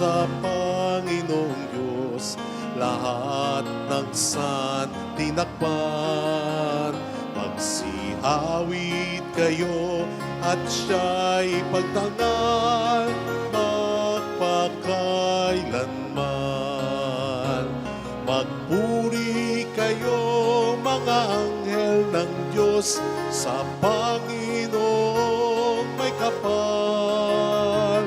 sa Panginoong Diyos, lahat ng tinakpan. Magsihawid kayo at siya'y pagtangal magpakailanman. Magpuri kayo mga anghel ng Diyos sa Panginoong may kapal.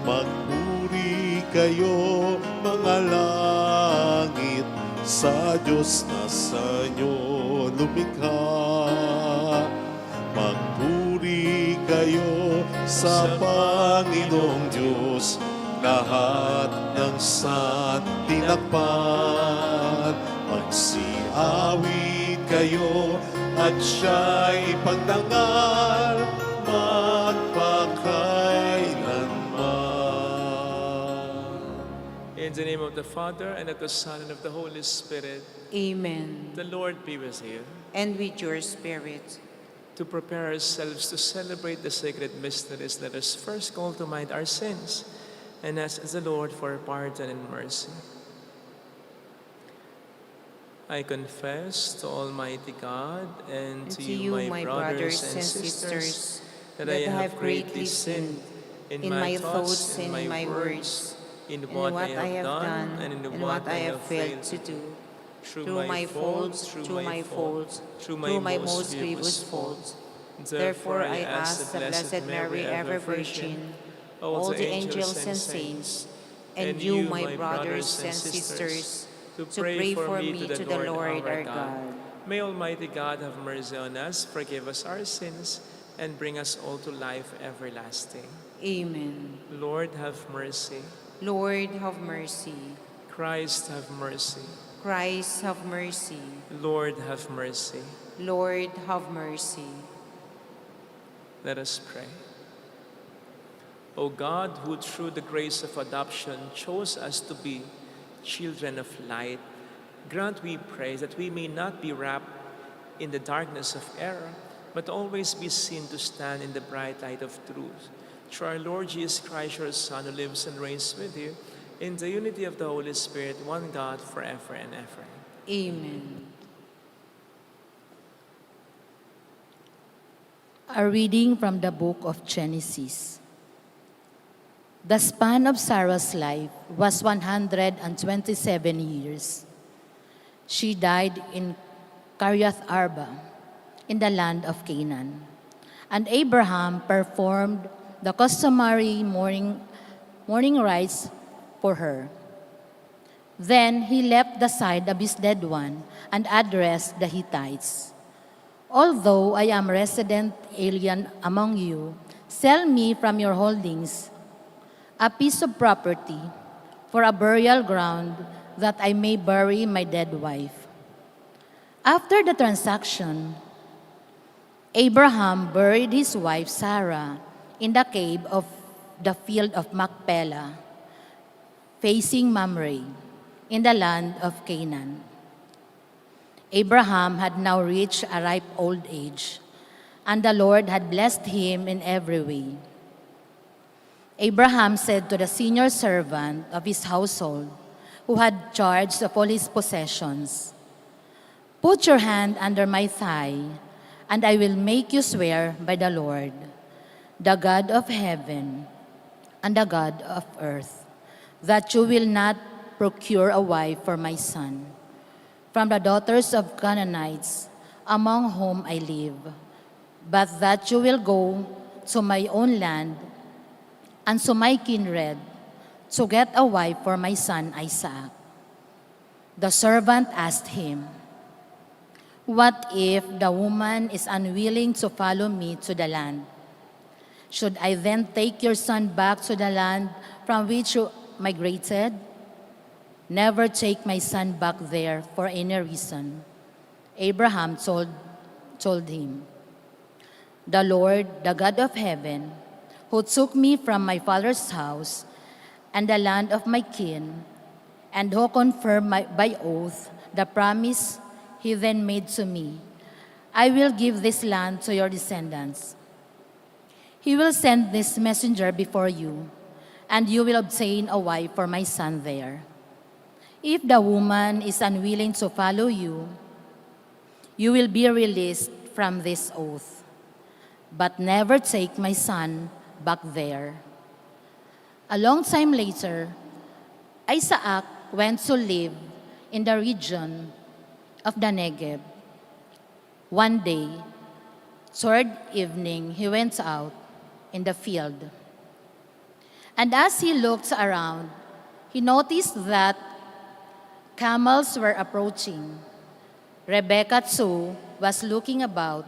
Magpuri kayo mga langit sa Diyos na sa inyo lumikha. Magpuri kayo sa Panginoong Diyos, lahat ng tinakpan. Magsiawit kayo at siya'y pagtangal magpakailanman. In the name of the Father, and of the Son, and of the Holy Spirit. Amen. The Lord be with you. And with your spirit. To prepare ourselves to celebrate the sacred mysteries, let us first call to mind our sins and ask the Lord for pardon and mercy. I confess to Almighty God and to you, my brothers and sisters, that I have greatly sinned in my thoughts and in my words, in what I have done and in what I have failed to do. Through my faults, through my most grievous faults. Therefore I ask the Blessed Mary, ever Virgin, all the angels and saints, and you, my brothers and sisters, to pray for me to the Lord our God. May Almighty God have mercy on us, forgive us our sins, and bring us all to life everlasting. Amen. Lord, have mercy. Lord, have mercy. Christ, have mercy. Christ, have mercy. Lord, have mercy. Lord, have mercy. Let us pray. O God, who through the grace of adoption chose us to be children of light, grant, we pray, that we may not be wrapped in the darkness of error, but always be seen to stand in the bright light of truth. Through our Lord Jesus Christ, your Son, who lives and reigns with you, in the unity of the Holy Spirit, one God, forever and ever. Amen. A reading from the book of Genesis. The span of Sarah's life was 127 years. She died in Kiriath Arba, in the land of Canaan. And Abraham performed the customary morning rites for her. Then he left the side of his dead one and addressed the Hittites. Although I am resident alien among you, sell me from your holdings a piece of property for a burial ground that I may bury my dead wife. After the transaction, Abraham buried his wife Sarah in the cave of the field of Machpelah, facing Mamre, in the land of Canaan. Abraham had now reached a ripe old age, and the Lord had blessed him in every way. Abraham said to the senior servant of his household, who had charge of all his possessions, "Put your hand under my thigh, and I will make you swear by the Lord, the God of heaven and the God of earth, that you will not procure a wife for my son from the daughters of Canaanites among whom I live, but that you will go to my own land and to my kindred to get a wife for my son Isaac." The servant asked him, "What if the woman is unwilling to follow me to the land? Should I then take your son back to the land from which you migrated? Never take my son back there for any reason." Abraham told him, "The Lord, the God of heaven, who took me from my father's house and the land of my kin, and who confirmed by oath the promise he then made to me, I will give this land to your descendants. He will send this messenger before you, and you will obtain a wife for my son there. If the woman is unwilling to follow you, you will be released from this oath. But never take my son back there." A long time later, Isaac went to live in the region of the Negev. One day, toward evening, he went out in the field. And as he looked around, he noticed that camels were approaching. Rebekah too was looking about.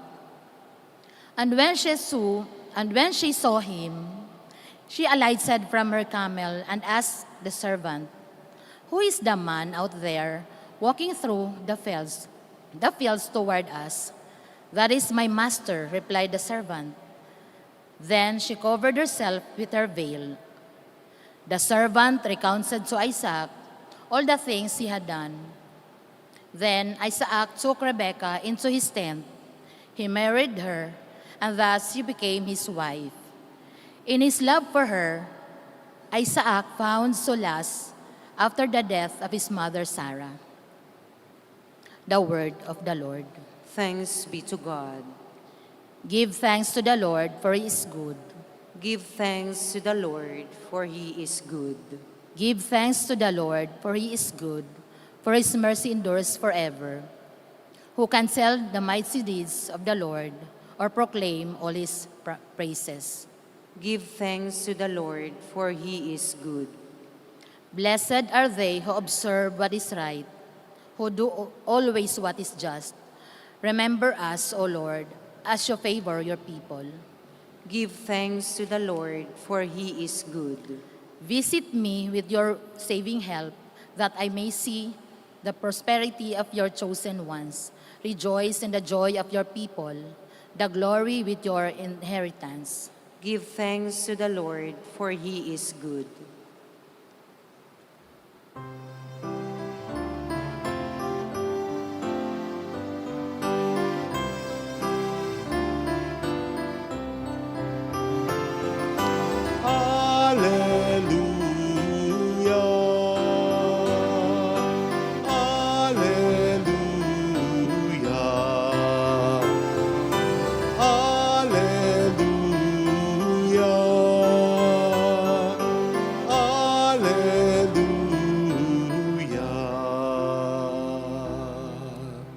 And when she saw him, she alighted from her camel and asked the servant, "Who is the man out there walking through the fields toward us?" "That is my master," replied the servant. Then she covered herself with her veil. The servant recounted to Isaac all the things he had done. Then Isaac took Rebekah into his tent. He married her, and thus she became his wife. In his love for her, Isaac found solace after the death of his mother Sarah. The word of the Lord. Thanks be to God. Give thanks to the Lord, for he is good. Give thanks to the Lord, for he is good. Give thanks to the Lord, for he is good, for his mercy endures forever. Who can tell the mighty deeds of the Lord, or proclaim all his praises? Give thanks to the Lord, for he is good. Blessed are they who observe what is right, who do always what is just. Remember us, O Lord, as you favor your people. Give thanks to the Lord, for he is good. Visit me with your saving help, that I may see the prosperity of your chosen ones. Rejoice in the joy of your people, the glory with your inheritance. Give thanks to the Lord, for he is good.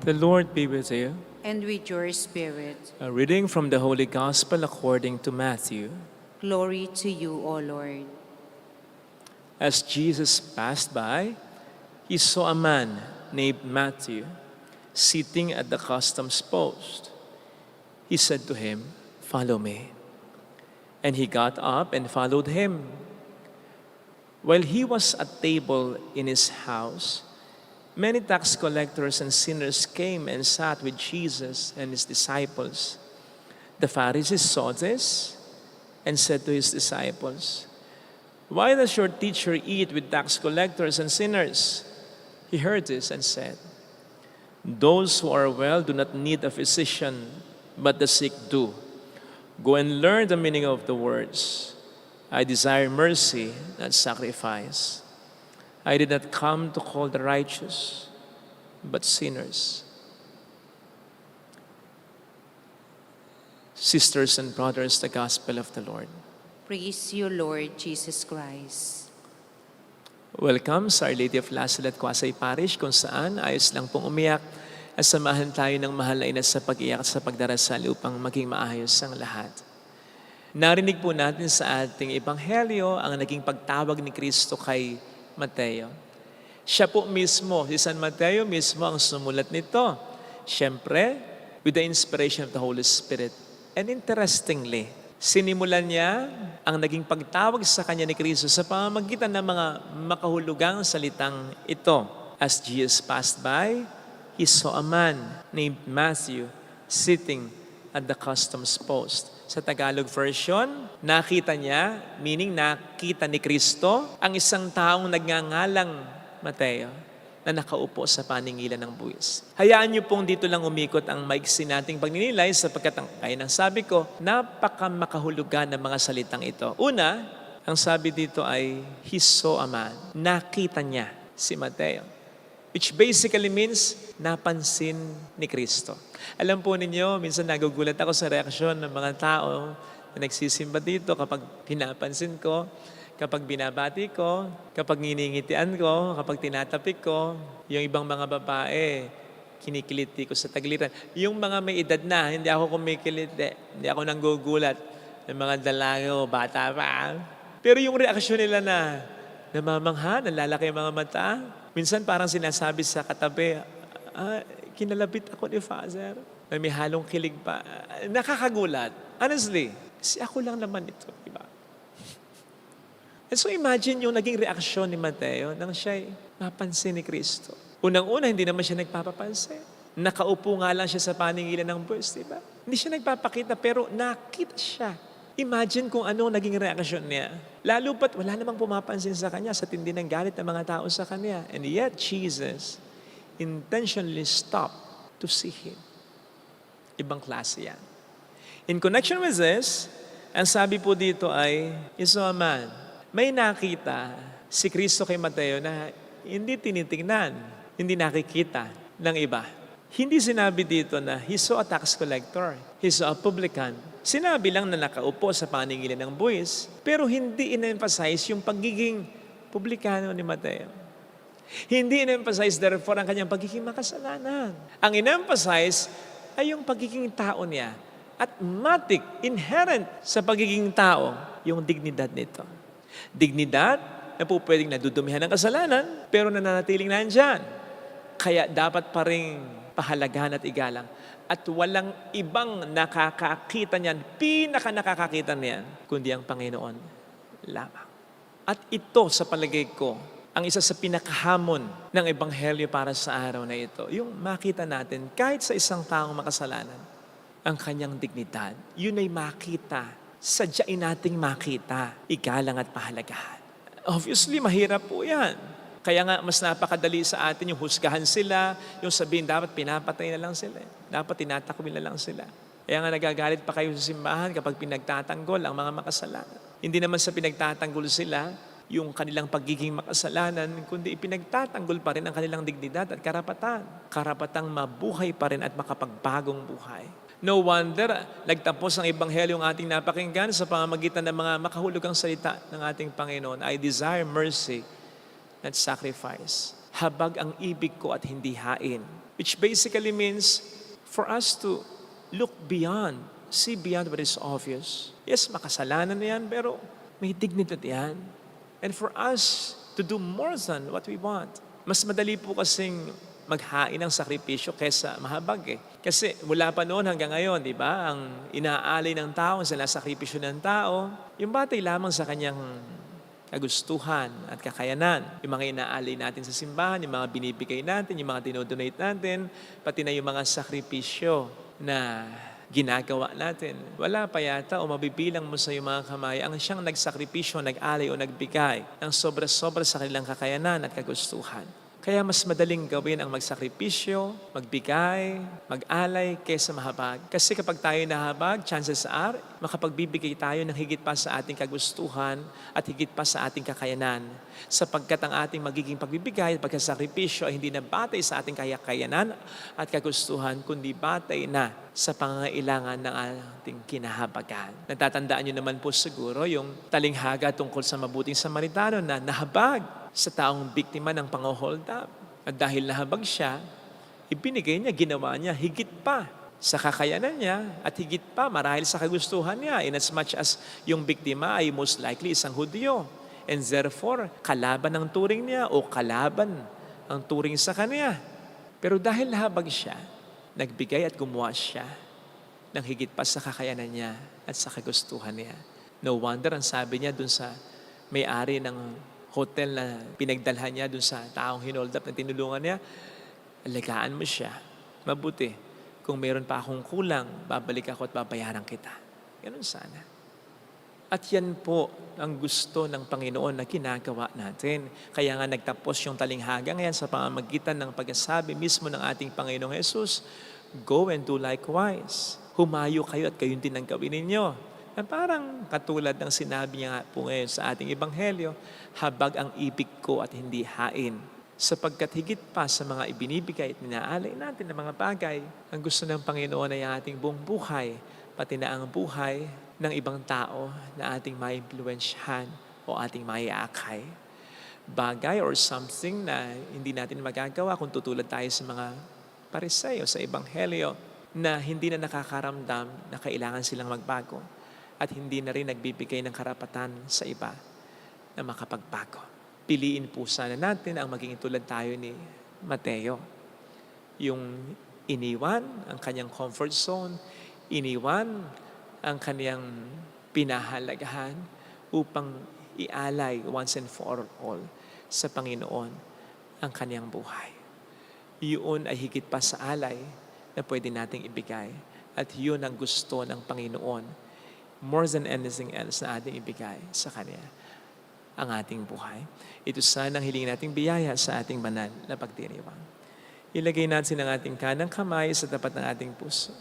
The Lord be with you. And with your spirit, A reading from the Holy Gospel according to Matthew. glory to you, O Lord. As Jesus passed by, he saw a man named Matthew sitting at the customs post. He said to him, "Follow me." And he got up and followed him. While he was at table in his house, many tax collectors and sinners came and sat with Jesus and his disciples. The Pharisees saw this and said to his disciples, "Why does your teacher eat with tax collectors and sinners?" He heard this and said, "Those who are well do not need a physician, but the sick do. Go and learn the meaning of the words. I desire mercy, not sacrifice. I did not come to call the righteous, but sinners." Sisters and brothers, the Gospel of the Lord. Praise you, Lord Jesus Christ. Welcome sa Our Lady of Lasalette Quasay Parish, kung saan ayos lang pong umiyak at samahan tayo ng mahal na ina sa pag-iyak at sa pagdarasal upang maging maayos ang lahat. Narinig po natin sa ating Ebanghelyo ang naging pagtawag ni Kristo kay Mateo. Siya po mismo, si San Mateo mismo ang sumulat nito. Siyempre, with the inspiration of the Holy Spirit. And interestingly, sinimulan niya ang naging pagtawag sa kanya ni Kristo sa pamamagitan ng mga makahulugang salitang ito. As Jesus passed by, he saw a man named Matthew sitting at the customs post. Sa Tagalog version, nakita niya, meaning nakita ni Kristo, ang isang taong nagngangalang Mateo na nakaupo sa paningilan ng buwis. Hayaan niyo pong dito lang umikot ang maiksi nating pagninilay sapagkat ang kaya ng sabi ko, napakamakahulugan ng mga salitang ito. Una, Ang sabi dito ay, he saw a man. Nakita niya si Mateo. Which basically means, napansin ni Kristo. Alam po ninyo, minsan nagugulat ako sa reaksyon ng mga tao na nagsisimba dito kapag pinapansin ko, kapag binabati ko, kapag nginingitian ko, kapag tinatapik ko, yung ibang mga babae, kinikiliti ko sa tagiliran. Yung mga may edad na, hindi ako kumikiliti, hindi ako nanggugulat ng mga dalago, bata pa. Pero yung reaksyon nila na namamangha, nalalaki ang mga mata, minsan parang sinasabi sa katabi, kinalabit ako ni Father. May halong kilig pa. Nakakagulat. Honestly, kasi ako lang naman ito. Diba? And so imagine yung naging reaksyon ni Mateo nang siya'y mapansin ni Kristo. Unang-una, hindi naman siya nagpapapansin. Nakaupo nga lang siya sa paningilan ng buwis, diba? Hindi siya nagpapakita, pero nakita siya. Imagine kung ano naging reaksyon niya. Lalo pat wala namang pumapansin sa kanya sa tindi ng galit ng mga tao sa kanya. And yet, Jesus intentionally stopped to see him. Ibang klase yan. In connection with this, ang sabi po dito ay, he saw a man. May nakita si Kristo kay Mateo na hindi tinitingnan, hindi nakikita ng iba. Hindi sinabi dito na he saw a tax collector, he saw a publican. Sinabi lang na nakaupo sa paningilan ng buwis, pero hindi in-emphasize yung pagiging publikano ni Mateo. Hindi in-emphasize therefore ang kanyang pagiging makasalanan. Ang in-emphasize ay yung pagiging tao niya. At matik, inherent sa pagiging tao, yung dignidad nito. Dignidad na po pwedeng nadudumihan ng kasalanan, pero nananatiling nandyan. Kaya dapat pa rin pahalagahan at igalang. At walang ibang nakakakita niyan, pinaka-nakakakita niyan, kundi ang Panginoon lamang. At ito sa palagay ko, ang isa sa pinakahamon ng Ebanghelyo para sa araw na ito, yung makita natin, kahit sa isang taong makasalanan, ang kanyang dignidad, yun ay makita, sadyain nating makita, igalang at pahalagahan. Obviously, mahirap po yan. Kaya nga, mas napakadali sa atin yung husgahan sila, yung sabihin, dapat pinapatay na lang sila. Dapat tinatakwil na lang sila. Kaya nga nagagalit pa kayo sa simbahan kapag pinagtatanggol ang mga makasalanan. Hindi naman sa pinagtatanggol sila, yung kanilang pagiging makasalanan, kundi ipinagtatanggol pa rin ang kanilang dignidad at karapatan. Karapatang mabuhay pa rin at makapagbagong buhay. No wonder, nagtapos ang Ebanghelyo ang ating napakinggan sa pamamagitan ng mga makahulugang salita ng ating Panginoon. I desire mercy, not sacrifice. Habag ang ibig ko at hindi hain. Which basically means for us to look beyond, see beyond what is obvious. Yes, makasalanan na yan, pero may dignidad yan. And for us to do more than what we want. Mas madali po kasing maghain ng sakripisyo kaysa mahabag eh. Kasi mula pa noon hanggang ngayon, di ba, ang inaalay ng tao, sa sakripisyo ng tao, yung batay lamang sa kanyang kagustuhan at kakayanan. Yung mga inaalay natin sa simbahan, yung mga binibigay natin, yung mga dinodonate natin, pati na yung mga sakripisyo na ginagawa natin. Wala pa yata o mabibilang mo sa iyong mga kamay ang siyang nagsakripisyo, nag-alay o nagbigay ng sobra-sobra sa kanilang kakayanan at kagustuhan. Kaya mas madaling gawin ang magsakripisyo, magbigay, mag-alay kaysa mahabag. Kasi kapag tayo nahabag, chances are, makapagbibigay tayo ng higit pa sa ating kagustuhan at higit pa sa ating kakayanan. Sapagkat ang ating magiging pagbibigay at pagkasakripisyo ay hindi na batay sa ating kakayanan at kagustuhan, kundi batay na sa pangangailangan ng ating kinahabagan. Natatandaan niyo naman po siguro yung talinghaga tungkol sa mabuting Samaritano na nahabag sa taong biktima ng pang-hold up. At dahil nahabag siya, ibinigay niya, ginawa niya higit pa sa kakayanan niya at higit pa marahil sa kagustuhan niya in as much as yung biktima ay most likely isang Hudyo. And therefore, kalaban ang turing niya o kalaban ang turing sa kanya. Pero dahil nahabag siya, nagbigay at gumawa siya ng higit pa sa kakayanan niya at sa kagustuhan niya. No wonder ang sabi niya dun sa may-ari ng hotel na pinagdalhan niya dun sa taong hinold up na tinulungan niya, alagaan mo siya. Mabuti. Kung meron pa akong kulang, babalik ako at babayaran kita. Ganun sana. At yan po ang gusto ng Panginoon na ginagawa natin. Kaya nga nagtapos yung talinghaga ngayon sa pamamagitan ng pagsasabi mismo ng ating Panginoong Jesus, go and do likewise. Humayo kayo at gayon din ang gawin ninyo. Na parang katulad ng sinabi niya nga po ngayon sa ating ebanghelyo, habag ang ibig ko at hindi hain. Sapagkat higit pa sa mga ibinibigay at minaalay natin ng mga bagay, ang gusto ng Panginoon ay ang ating buong buhay, pati na ang buhay ng ibang tao na ating maimpluwensyahan o ating maiakay. Bagay or something na hindi natin magagawa kung tutulad tayo sa mga Pariseo sa ebanghelyo na hindi na nakakaramdam na kailangan silang magbago at hindi na rin nagbibigay ng karapatan sa iba na makapagbago. Piliin po sana natin ang maging tulad tayo ni Mateo. Yung iniwan ang kanyang comfort zone, iniwan ang kanyang pinahalagahan upang ialay once and for all sa Panginoon ang kanyang buhay. Yun ay higit pa sa alay na pwede nating ibigay at yun ang gusto ng Panginoon more than anything else na ating ibigay sa Kanya, ang ating buhay. Ito sana ang hilingin nating biyaya sa ating banal na pagdiriwang. Ilagay natin ang ating kanang kamay sa tapat ng ating puso.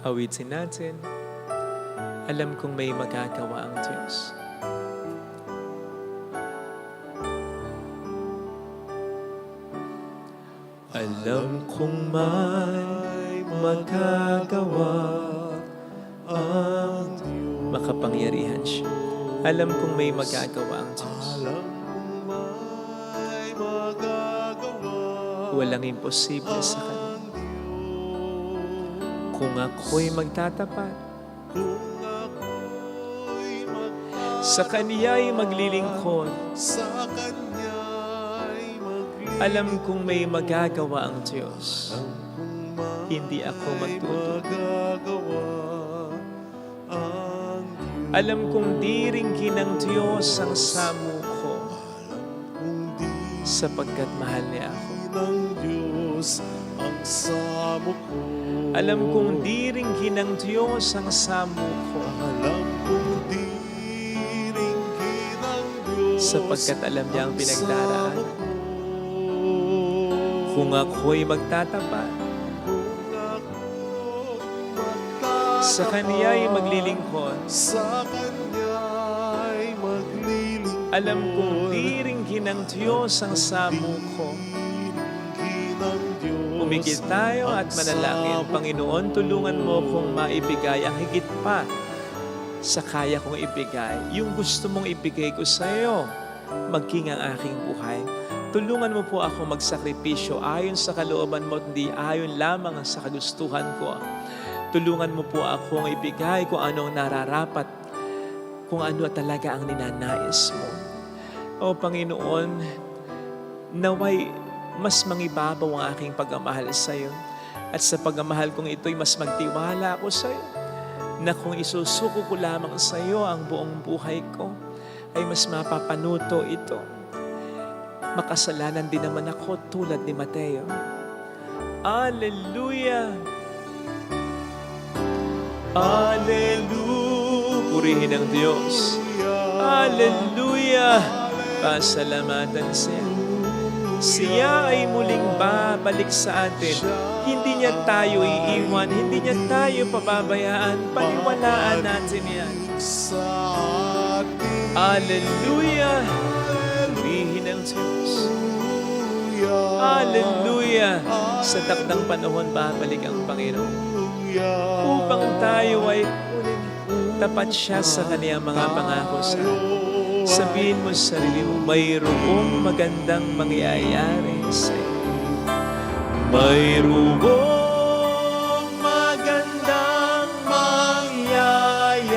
Awitin natin, alam kong may magagawa ang Diyos. Alam kong may magagawa ang Diyos. Makapangyarihan siya. Alam kong may magagawa ang Diyos. Alam kong may magagawa Walang imposible sa Kanya. ang Diyos. Kung ako'y magtatapat, Kung ako'y sa Kaniya'y maglilingkod, sa Kanya'y maglilingkod. alam kong may magagawa ang Diyos. Kung may Hindi ako magtututo. magagawa ang Diyos. Alam kong diringgin ng Diyos ang samo ko Kung di sapagkat mahal niya ako. ng Diyos ang samo ko. Alam kong diringgin ng Diyos ang samo ko Alam kong diringgin ng Diyos sapagkat alam niya ang samo pinagdaraanan. ko. Kung ako'y magtatapat, Kung ako'y magtatapat, sa Kaniya'y maglilingkod, sa Kanya'y maglilingkod. alam kong diringgin ng Diyos ang samo ko. Diringgin ng Diyos Umigit tayo at manalangin. Panginoon, tulungan mo kong maibigay ang higit pa sa kaya kong ibigay. Yung gusto mong ibigay ko sa iyo, maging ang aking buhay. Tulungan mo po ako magsakripisyo ayon sa kalooban mo at hindi ayon lamang sa kagustuhan ko. Tulungan mo po akong ibigay kung anong nararapat, kung ano talaga ang ninanais mo. O Panginoon, naway mas mangibabaw ang aking pagmamahal sa iyo. At sa pagmamahal kong ito'y mas magtiwala ako sa iyo, na kung isusuko ko lamang sa iyo ang buong buhay ko, ay mas mapapanuto ito. Makasalanan din naman ako tulad ni Mateo. Alleluia! Alleluia! Purihin ang Diyos. Alleluia! Pasalamatan siya. Siya ay muling babalik sa atin. Hindi niya tayo iiwan, hindi niya tayo pababayaan. Paniwalaan natin yan. sa ating Alleluia! Purihin ang Diyos. Hallelujah! Sa takdang panahon, babalik ang Panginoon. Upang tayo ay tapat siya sa kaniyang mga pangako sa atin. Sabihin mo sa sarili mo, mayroong magandang mangyayari sa iyo. Mayroong magandang mangyayari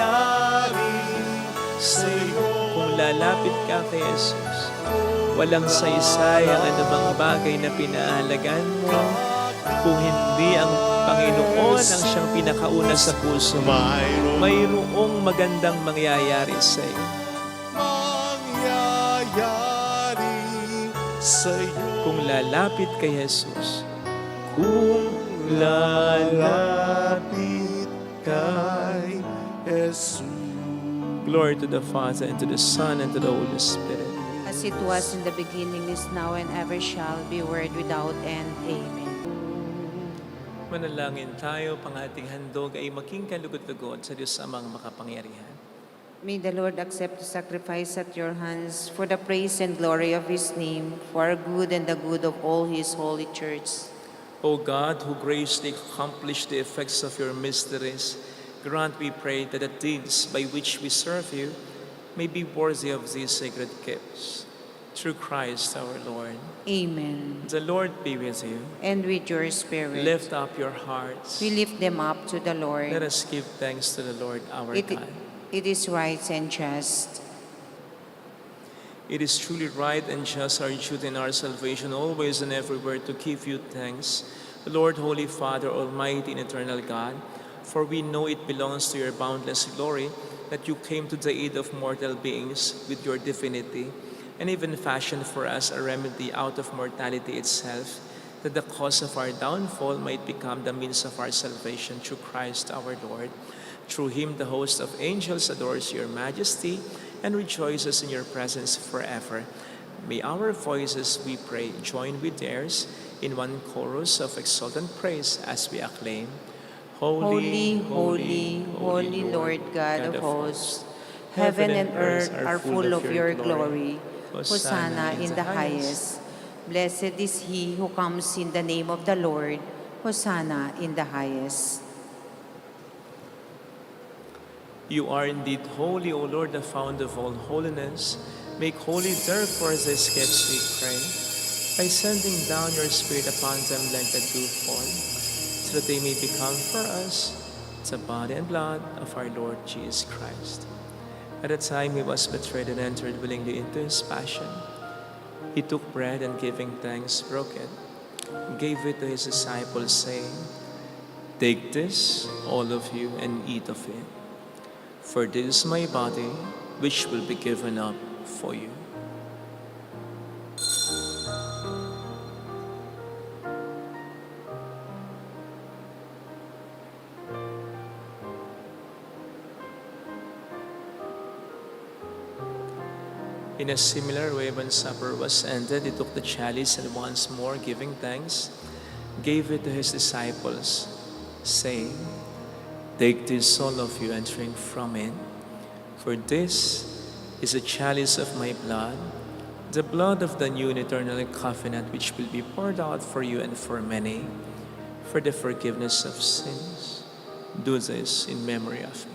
sa iyo. Kung lalapit ka kay Jesus, walang saysay ang anumang bagay na pinaahalagan mo kung hindi ang Panginoon ang siyang pinakauna sa puso mo. Mayroong magandang mangyayari sa iyo. mangyayari sa iyo. Kung lalapit kay Jesus, kung lalapit kay Jesus. Glory to the Father, and to the Son, and to the Holy Spirit. as it was in the beginning, is now, and ever shall be, world without end. Amen. Manalangin tayo, pang ating handog ay maging kalugod-lugod sa Diyos amang makapangyarihan. May the Lord accept the sacrifice at your hands for the praise and glory of His name, for our good and the good of all His holy church. O God, who graciously accomplished the effects of your mysteries, grant, we pray, that the deeds by which we serve you may be worthy of these sacred gifts. Through Christ our Lord. Amen. The Lord be with you. And with your spirit, Lift up your hearts. we lift them up to the Lord. Let us give thanks to the Lord our God. It is right and just. It is truly right and just, our duty and our salvation, always and everywhere, to give you thanks, Lord, Holy Father, Almighty and Eternal God, for we know it belongs to your boundless glory that you came to the aid of mortal beings with your divinity, and even fashioned for us a remedy out of mortality itself, that the cause of our downfall might become the means of our salvation through Christ our Lord. Through him the host of angels adores your majesty and rejoices in your presence forever. May our voices, we pray, join with theirs in one chorus of exultant praise as we acclaim, Holy, holy, holy Lord God of hosts, heaven and earth are full of your glory. Hosanna in the highest. Blessed is he who comes in the name of the Lord. Hosanna in the highest. You are indeed holy, O Lord, the fount of all holiness. Make holy, therefore, these gifts, we pray, by sending down your Spirit upon them like the dew fall, so that they may become for us the body and blood of our Lord Jesus Christ. At the time he was betrayed and entered willingly into his passion, he took bread and giving thanks, broke it, gave it to his disciples, saying, "Take this, all of you, and eat of it. For this is my body, which will be given up for you." In a similar way, when supper was ended, he took the chalice and once more, giving thanks, gave it to his disciples, saying, "Take this, all of you, and drink from it. For this is a chalice of my blood, the blood of the new and eternal covenant, which will be poured out for you and for many, for the forgiveness of sins. Do this in memory of me."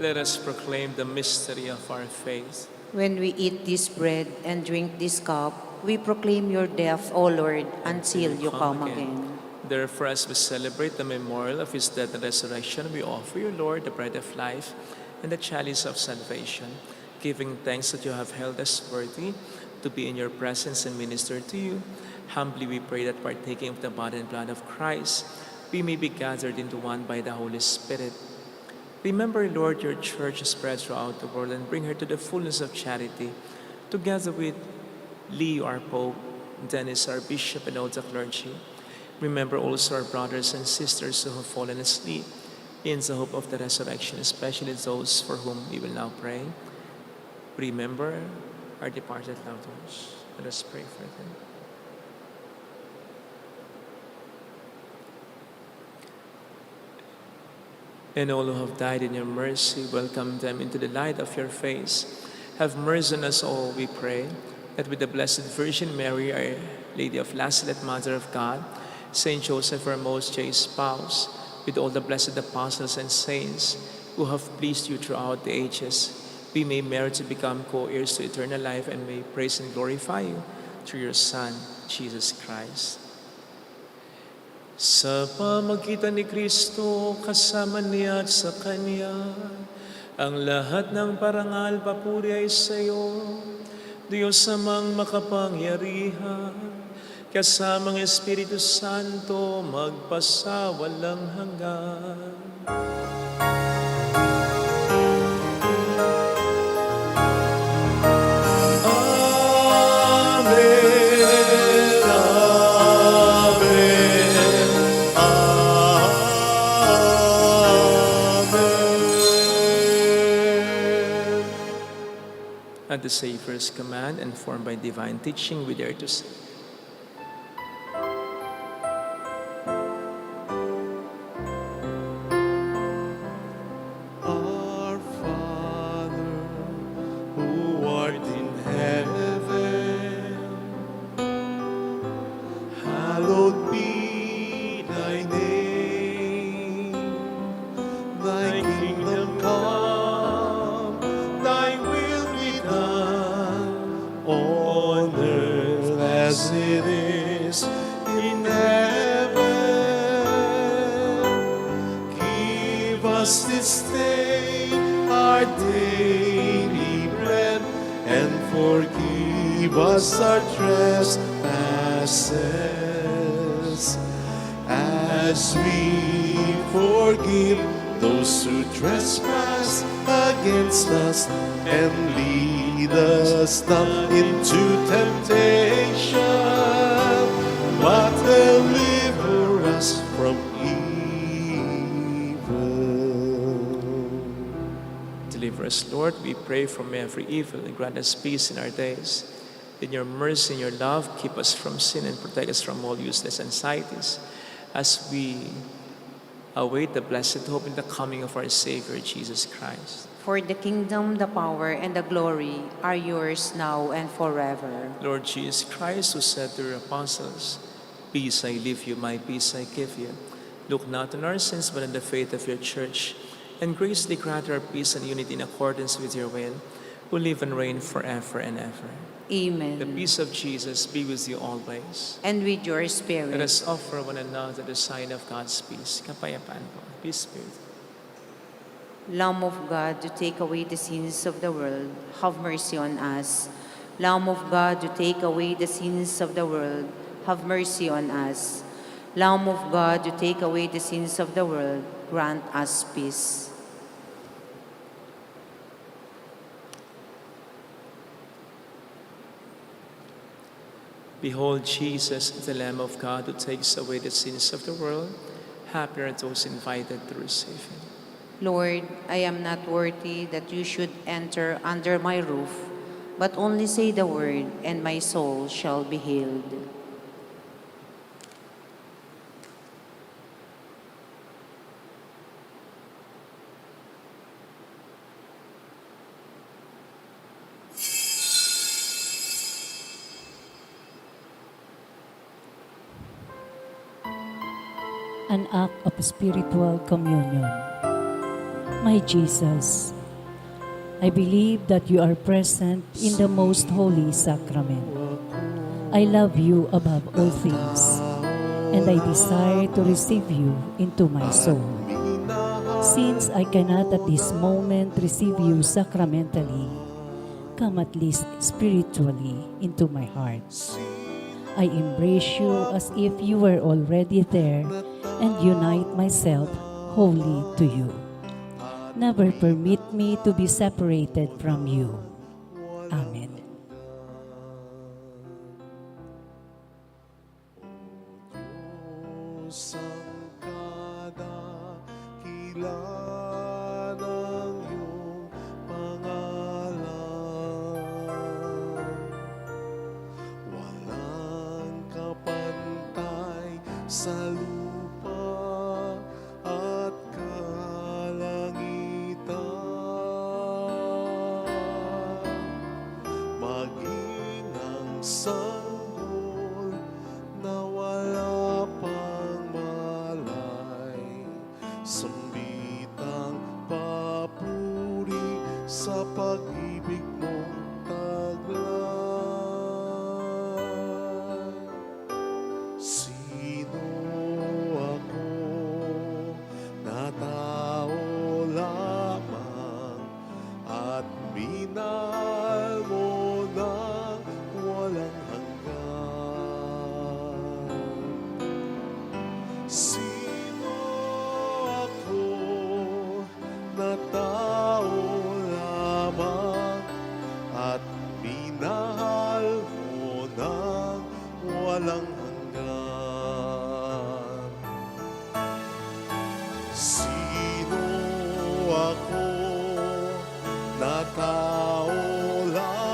Let us proclaim the mystery of our faith. When we eat this bread and drink this cup, we proclaim your death, O Lord, until you come again. Therefore, as we celebrate the memorial of his death and resurrection, we offer you, Lord, the bread of life and the chalice of salvation, giving thanks that you have held us worthy to be in your presence and minister to you. Humbly we pray that, partaking of the body and blood of Christ, we may be gathered into one by the Holy Spirit. Remember, Lord, your church spread throughout the world, and bring her to the fullness of charity, together with Leo, our Pope, Dennis, our Bishop, and all the clergy. Remember also our brothers and sisters who have fallen asleep in the hope of the resurrection, especially those for whom we will now pray. Remember our departed loved ones. Let us pray for them. And all who have died in your mercy, welcome them into the light of your face. Have mercy on us all, we pray, that with the Blessed Virgin Mary, our Lady of Lasalette, Mother of God, Saint Joseph, our most chaste spouse, with all the blessed apostles and saints who have pleased you throughout the ages, we may merit to become co-heirs to eternal life, and may praise and glorify you through your Son, Jesus Christ. Sa pamagitan ni Kristo, kasama niya at sa Kanya, ang lahat ng parangal, papuri ay sa iyo, Diyos amang makapangyarihan, kasamang Espiritu Santo, magpasawalang hanggan. Amen. At the Savior's command, and formed by divine teaching, we dare to say, Our Father, who art in heaven, hallowed be thy name. Thy kingdom come, thy will be done, on earth as it is in heaven. Give us this day our daily bread, and forgive us our trespasses, as we forgive those who trespass against us. And lead us not into temptation, but deliver us from evil. deliver us, Lord, we pray, from every evil, and grant us peace in our days. In your mercy and your love, keep us from sin and protect us from all useless anxieties, as we await the blessed hope in the coming of our Savior, Jesus Christ. For the kingdom, the power, and the glory are yours now and forever. Lord Jesus Christ, who said to your apostles, "Peace I leave you, my peace I give you," look not on our sins, but on the faith of your church, and graciously grant our peace and unity in accordance with your will, who live and reign forever and ever. Amen. The peace of Jesus be with you always. And with your Let spirit. us offer one another the sign of God's peace. Kapayapaan po. Peace be with you. Lamb of God, to take away the sins of the world, have mercy on us. Lamb of God, to take away the sins of the world, have mercy on us. Lamb of God, to take away the sins of the world, grant us peace. Behold Jesus, the Lamb of God, who takes away the sins of the world. Happy are those invited to receive him. Lord, I am not worthy that you should enter under my roof, but only say the word, and my soul shall be healed. An act of spiritual communion. My Jesus, I believe that you are present in the most holy sacrament. I love you above all things, and I desire to receive you into my soul. Since I cannot at this moment receive you sacramentally, come at least spiritually into my heart. I embrace you as if you were already there and unite myself wholly to you. Never permit me to be separated from you. Amen. Diyos ang kadakilan ng iyong pangalan. Walang kapantay sa lupa at kalangitan. Maging ang sanggol na wala pang malay, sambitang papuri sa pag-ibig mong taglay. Sino ako na tao lamang at minahal mo ng walang hanggan? Sino ako na tao lamang at minahal mo ng walang hanggan? Sino ako na tao lamang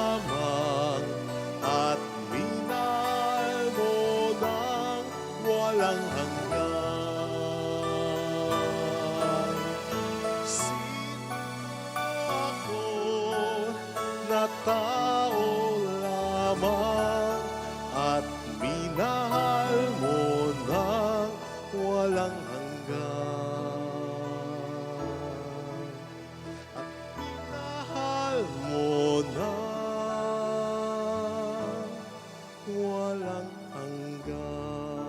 tao lamang at minahal mo ng walang hanggan. At minahal mo ng walang hanggan.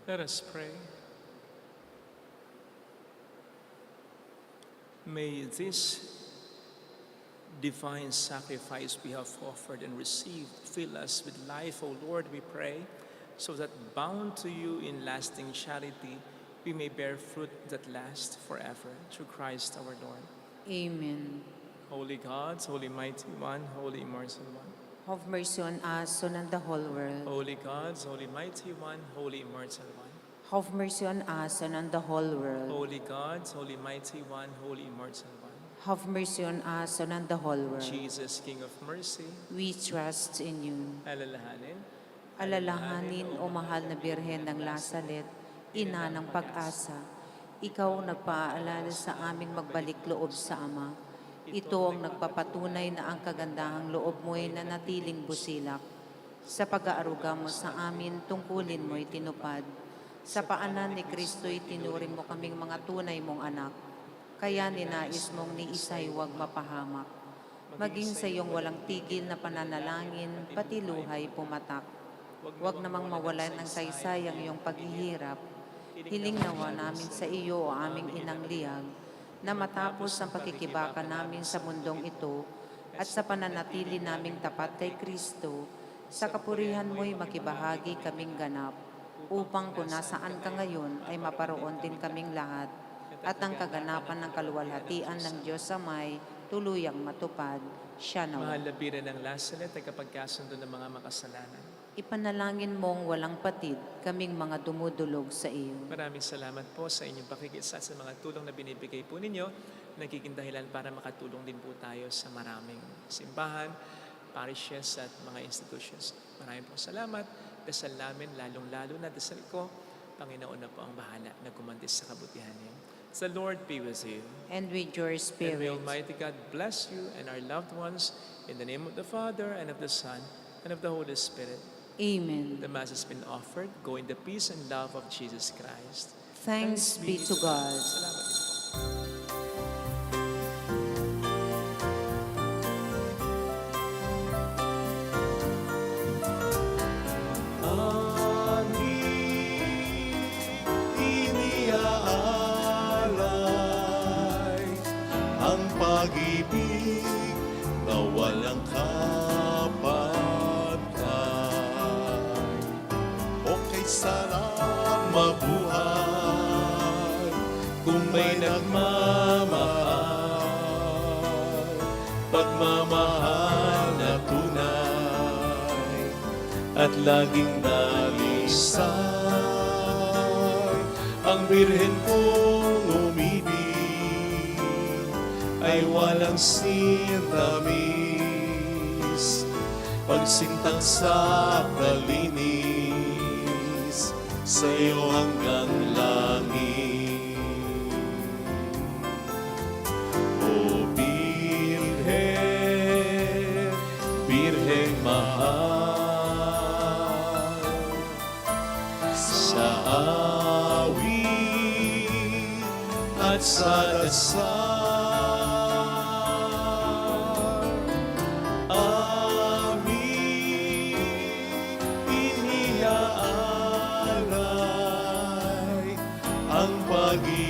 Let us pray. May this divine sacrifice we have offered and received fill us with life, O Lord, we pray, so that bound to you in lasting charity, we may bear fruit that lasts forever. Through Christ our Lord. Amen. Holy God, Holy Mighty One, Holy Immortal One. Have mercy on us, Son, and the whole world. Holy God, Holy Mighty One, Holy Immortal One. Have mercy on us, Son, and the whole world. Holy God, Holy Mighty One, Holy Immortal One. Have mercy on us, Son, and the whole world. Jesus, King of Mercy, We trust in you. alalahanin. Alalahanin, O mahal na Birhen ng Lasalet, ina ng pag-asa. Ikaw ang nagpaalala sa aming magbalik loob sa Ama. Ito ang nagpapatunay na ang kagandahang loob mo'y nanatiling busilak. Sa pag-aaruga mo sa amin, tungkulin mo'y tinupad. Sa paanan ni Kristo'y tinuring mo kaming mga tunay mong anak. Kaya ninais mong ni isa'y huwag mapahamak. Maging sa iyong walang tigil na pananalangin, pati luhay pumatak. Huwag namang mawalan ng saysay ang iyong paghihirap. Hiling nawa namin sa iyo o aming inang liyag, na matapos ang pakikibaka namin sa mundong ito at sa pananatili naming tapat kay Kristo, sa kapurihan mo'y makibahagi kaming ganap, upang kung nasaan ka ngayon ay maparoon din kaming lahat, at ang kaganapan ng kaluwalhatian ng Diyos Amay tuluyang matupad. Siya nawa. Mahal na Birhen ng Lasalet, tagapagkasundo ng mga makasalanan. Ipanalangin mong walang patid kaming mga dumudulog sa iyo. Maraming salamat po sa inyong pakikisa sa mga tulong na binibigay po ninyo. Nagiging dahilan para makatulong din po tayo sa maraming simbahan, parishes at mga institutions. Maraming po salamat. Dasal namin, lalong-lalo na dasal ko, Panginoon na po ang bahala na gumanti sa kabutihan niyo. The Lord be with you. And with your And spirit. may Almighty God bless you and our loved ones in the name of the Father and of the Son and of the Holy Spirit. Amen. The Mass has been offered. Go in the peace and love of Jesus Christ. Thanks be to God. Salamat din po. Iniaalay ang pag-ibig na walang kapantay. Okay, sarap mabuhay kung may nagmamahal, pagmamahal na tunay at laging nalisay. Ang Birhen kong umibig ay walang sintamis, pagsintang sa kalinis, sa iyo hanggang langit. O Birhen, Birhen mahal, sa awit at sa dasal, amin iniaalay ang pag-ibig